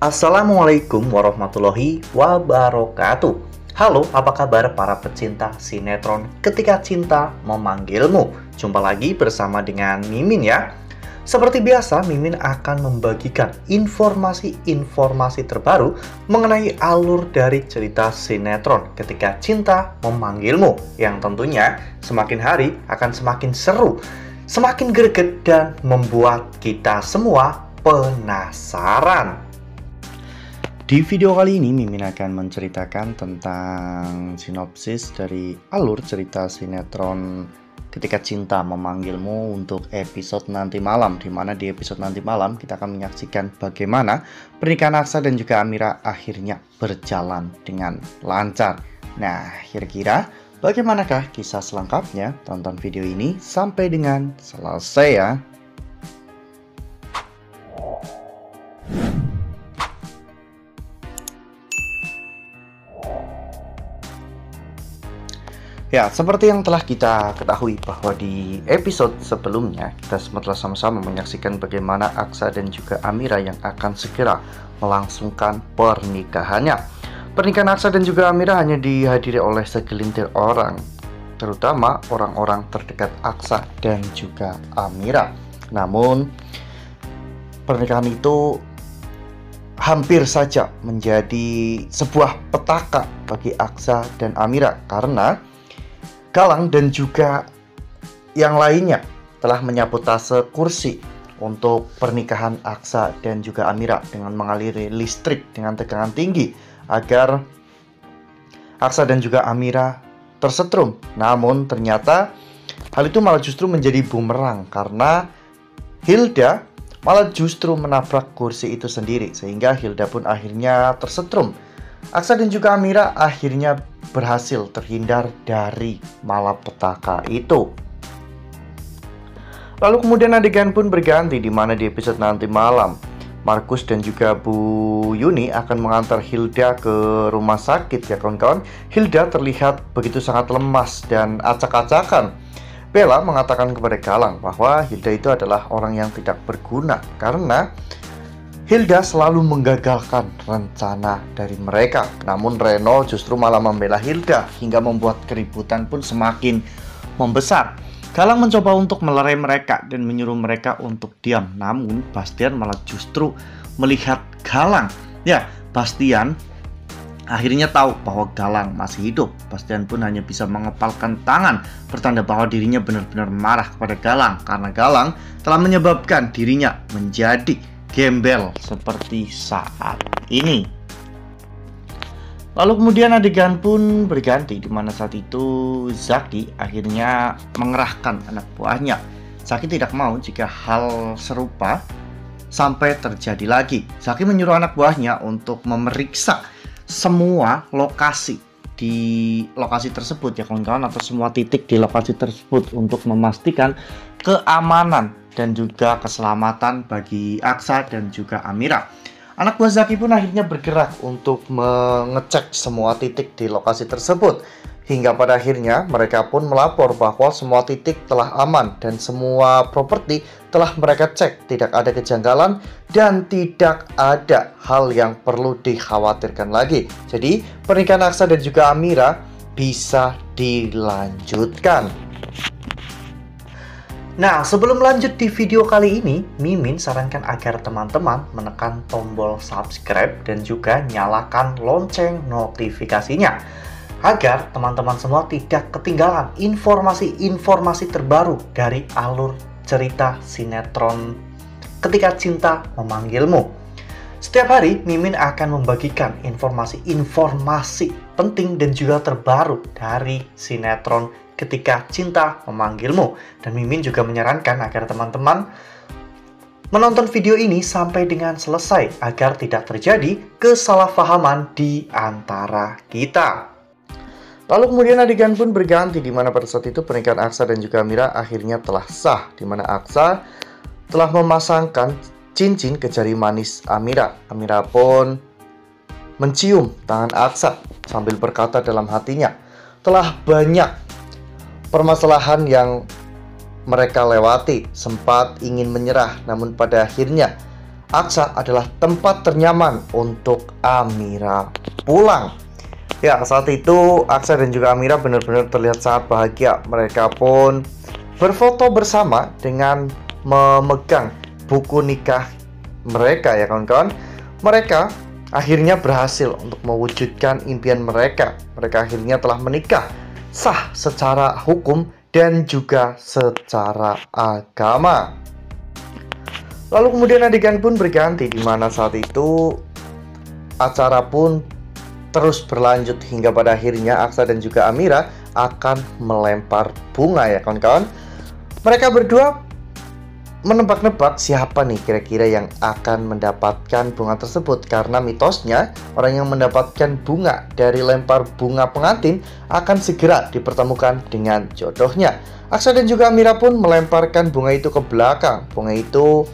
Assalamualaikum warahmatullahi wabarakatuh. Halo, apa kabar para pecinta sinetron Ketika Cinta Memanggilmu? Jumpa lagi bersama dengan Mimin ya. Seperti biasa, Mimin akan membagikan informasi-informasi terbaru mengenai alur dari cerita sinetron Ketika Cinta Memanggilmu, yang tentunya semakin hari akan semakin seru, semakin greget, dan membuat kita semua penasaran. Di video kali ini, Mimin akan menceritakan tentang sinopsis dari alur cerita sinetron Ketika Cinta Memanggilmu untuk episode nanti malam, di mana di episode nanti malam kita akan menyaksikan bagaimana pernikahan Aksa dan juga Amira akhirnya berjalan dengan lancar. Nah, kira-kira bagaimanakah kisah selengkapnya? Tonton video ini sampai dengan selesai ya. Ya, seperti yang telah kita ketahui bahwa di episode sebelumnya kita telah sama-sama menyaksikan bagaimana Aksa dan juga Amira yang akan segera melangsungkan pernikahannya. Pernikahan Aksa dan juga Amira hanya dihadiri oleh segelintir orang, terutama orang-orang terdekat Aksa dan juga Amira. Namun, pernikahan itu hampir saja menjadi sebuah petaka bagi Aksa dan Amira karena Galang dan juga yang lainnya telah menyabotase kursi untuk pernikahan Aksa dan juga Amira dengan mengaliri listrik dengan tegangan tinggi agar Aksa dan juga Amira tersetrum. Namun ternyata hal itu malah justru menjadi bumerang karena Hilda malah justru menabrak kursi itu sendiri, sehingga Hilda pun akhirnya tersetrum. Aksa dan juga Amira akhirnya berhasil terhindar dari malapetaka itu. Lalu kemudian adegan pun berganti, di mana di episode nanti malam Markus dan juga Bu Yuni akan mengantar Hilda ke rumah sakit ya kawan-kawan. Hilda terlihat begitu sangat lemas dan acak-acakan. Bella mengatakan kepada Galang bahwa Hilda itu adalah orang yang tidak berguna karena Hilda selalu menggagalkan rencana dari mereka. Namun Reno justru malah membela Hilda hingga membuat keributan pun semakin membesar. Galang mencoba untuk melerai mereka dan menyuruh mereka untuk diam. Namun Bastian malah justru melihat Galang. Ya, Bastian akhirnya tahu bahwa Galang masih hidup. Bastian pun hanya bisa mengepalkan tangan, bertanda bahwa dirinya benar-benar marah kepada Galang karena Galang telah menyebabkan dirinya menjadi gembel seperti saat ini. Lalu kemudian adegan pun berganti, di mana saat itu Zaki akhirnya mengerahkan anak buahnya. Zaki tidak mau jika hal serupa sampai terjadi lagi. Zaki menyuruh anak buahnya untuk memeriksa semua lokasi di lokasi tersebut ya kawan-kawan, atau semua titik di lokasi tersebut untuk memastikan keamanan dan juga keselamatan bagi Aksa dan juga Amira. Anak buah Zaki pun akhirnya bergerak untuk mengecek semua titik di lokasi tersebut. Hingga pada akhirnya mereka pun melapor bahwa semua titik telah aman dan semua properti telah mereka cek, tidak ada kejanggalan dan tidak ada hal yang perlu dikhawatirkan lagi. Jadi pernikahan Aksa dan juga Amira bisa dilanjutkan. Nah, sebelum lanjut di video kali ini, Mimin sarankan agar teman-teman menekan tombol subscribe dan juga nyalakan lonceng notifikasinya agar teman-teman semua tidak ketinggalan informasi-informasi terbaru dari alur cerita sinetron Ketika Cinta Memanggilmu. Setiap hari, Mimin akan membagikan informasi-informasi penting dan juga terbaru dari sinetron Ketika Cinta Memanggilmu. Dan Mimin juga menyarankan agar teman-teman menonton video ini sampai dengan selesai agar tidak terjadi kesalahpahaman di antara kita. Lalu kemudian adegan pun berganti, di mana pada saat itu pernikahan Aksa dan juga Amira akhirnya telah sah, di mana Aksa telah memasangkan cincin ke jari manis Amira. Amira pun mencium tangan Aksa sambil berkata dalam hatinya, telah banyak permasalahan yang mereka lewati, sempat ingin menyerah, namun pada akhirnya Aksa adalah tempat ternyaman untuk Amira pulang. Ya, saat itu Aksa dan juga Amira benar-benar terlihat sangat bahagia. Mereka pun berfoto bersama dengan memegang buku nikah mereka, ya kawan-kawan. Mereka akhirnya berhasil untuk mewujudkan impian mereka. Mereka akhirnya telah menikah sah secara hukum dan juga secara agama. Lalu kemudian adegan pun berganti, di mana saat itu acara pun terus berlanjut hingga pada akhirnya Aksa dan juga Amira akan melempar bunga, ya kawan-kawan. Mereka berdua menebak-nebak siapa nih kira-kira yang akan mendapatkan bunga tersebut, karena mitosnya orang yang mendapatkan bunga dari lempar bunga pengantin akan segera dipertemukan dengan jodohnya. Aksa dan juga Amira pun melemparkan bunga itu ke belakang. Bunga itu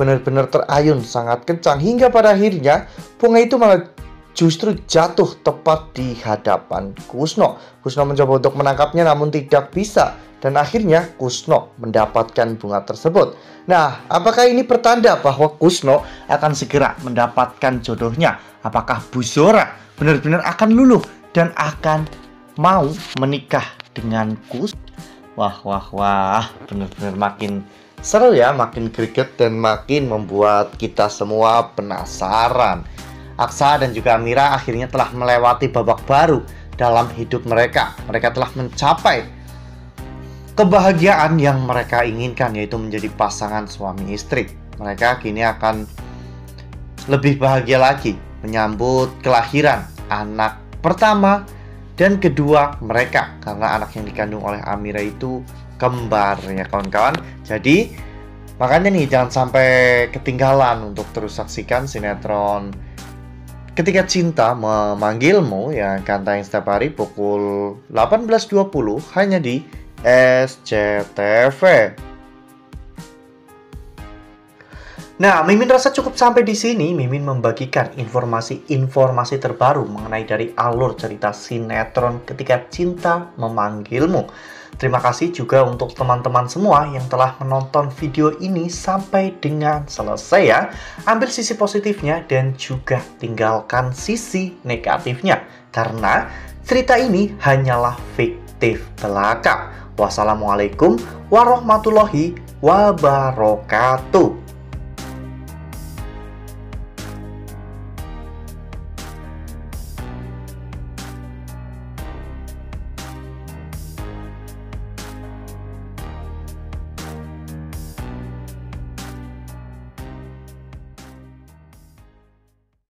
benar-benar terayun sangat kencang hingga pada akhirnya bunga itu malah justru jatuh tepat di hadapan Kusno. Kusno mencoba untuk menangkapnya namun tidak bisa, dan akhirnya Kusno mendapatkan bunga tersebut. Nah, apakah ini pertanda bahwa Kusno akan segera mendapatkan jodohnya? Apakah Bu Zora benar-benar akan luluh dan akan mau menikah dengan Kusno? Wah, benar-benar makin seru ya, makin greget dan makin membuat kita semua penasaran. Aksa dan juga Amira akhirnya telah melewati babak baru dalam hidup mereka. Mereka telah mencapai kebahagiaan yang mereka inginkan, yaitu menjadi pasangan suami istri. Mereka kini akan lebih bahagia lagi menyambut kelahiran anak pertama dan kedua mereka, karena anak yang dikandung oleh Amira itu kembar, ya kawan-kawan. Jadi makanya nih, jangan sampai ketinggalan untuk terus saksikan sinetron Ketika Cinta Memanggilmu yang akan tayang setiap hari pukul 18.20 hanya di SCTV. Nah, Mimin rasa cukup sampai di sini. Mimin membagikan informasi-informasi terbaru mengenai dari alur cerita sinetron Ketika Cinta Memanggilmu. Terima kasih juga untuk teman-teman semua yang telah menonton video ini sampai dengan selesai ya. Ambil sisi positifnya dan juga tinggalkan sisi negatifnya, karena cerita ini hanyalah fiktif belaka. Wassalamualaikum warahmatullahi wabarakatuh.